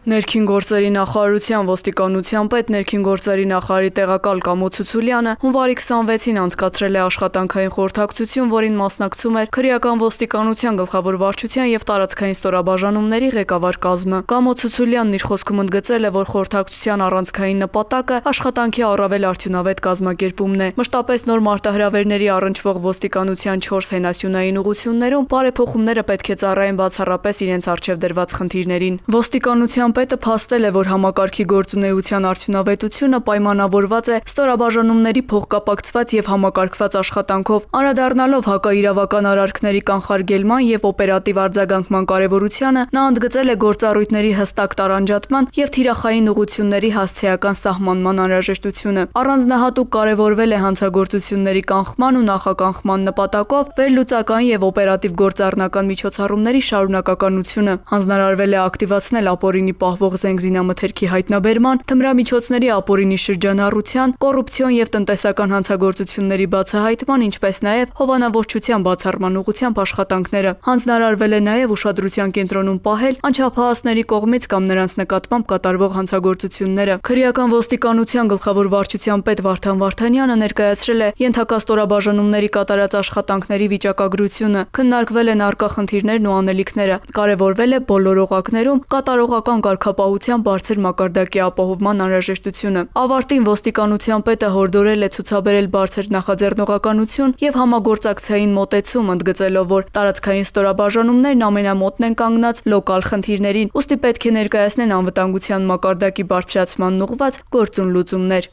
Ներքին գործերի նախարարության ոստիկանության պետ ներքին գործերի նախարարի տեղակալ Կամո Ցուցուլյանը հունվարի 26-ին անցկացրել է աշխատանքային խորհրդակցություն, որին մասնակցում էր քրեական ոստիկանության գլխավոր վարչության եւ տարածքային ստորաբաժանումների ղեկավար կազմը։ Կամո Ցուցուլյանն իր խոսքում ընդգծել է, որ խորհրդակցության առանցքային նպատակը աշխատանքի առավել արդյունավետ կազմակերպումն է։ Մշտապես նոր մարտահրավերների առնչվող ոստիկանության 4 հենասյունային ուղղություններում բարեփոխումները պետք է ծառայեն բացառապես իրենց առջև դրված խնդիրներին։ Ոստիկանության պետը փաստել է, որ համակարգի գործունեության արդյունավետությունը պայմանավորված է ստորաբաժանումների փոխկապակցված եւ համակարգված աշխատանքով, անդրադառնալով հակաիրավական արարքների կանխարգելման եւ օպերատիվ արձագանքման կարեւորությանը, նա ընդգծել է գործառույթների հստակ տարանջատման եւ թիրախային ուղղությունների հասցեական սահմանման անհրաժեշտությունը։ Առանձնահատուկ կարեւորվել է հանցագործությունների կանխման ու նախականխման նպատակով վերլուծական եւ օպերատիվ գործառնական միջոցառումների շարունակականությունը։ Հանձնարարվել է ակտիվացնել ապօրինի պահվող զենգզինամթերքի հայտնաբերման, թմրամիջոցների ապօրինի շրջանառության, կոռուպցիոն եւ տնտեսական հանցագործությունների բացահայտման, ինչպես նաեւ հովանավորչության բացառման ուղղությամբ աշխատանքները։ Հանձնարարվել է նաեւ ուշադրության կենտրոնում պահել անչափահասների կողմից կամ նրանց նկատմամբ կատարվող հանցագործությունները։ Քրեական ոստիկանության գլխավոր վարչության պետ Վարդան Վարդանյանը ներկայացրել է ենթակա ստորաբաժանումների կատարած աշխատանքների վիճակագրությունը, քննարկվել են առկա խնդիրներն ու անելիքները, կարևորվել է բոլոր օղակներում կատարողական կարգապահության բարձր մակարդակի ապահովման անհրաժեշտությունը։ Ավարտին ոստիկանության պետը հորդորել է ցուցաբերել բարձր նախաձեռնողականություն եւ համագործակցային մոտեցում, ընդգծելով, որ տարածքային ստորաբաժանումներն ամենամոտն են կանգնած լոկալ խնդիրներին, ուստի պետք է ներկայացնեն անվտանգության մակարդակի բարձրացմանն ուղղված գործուն լուծումներ։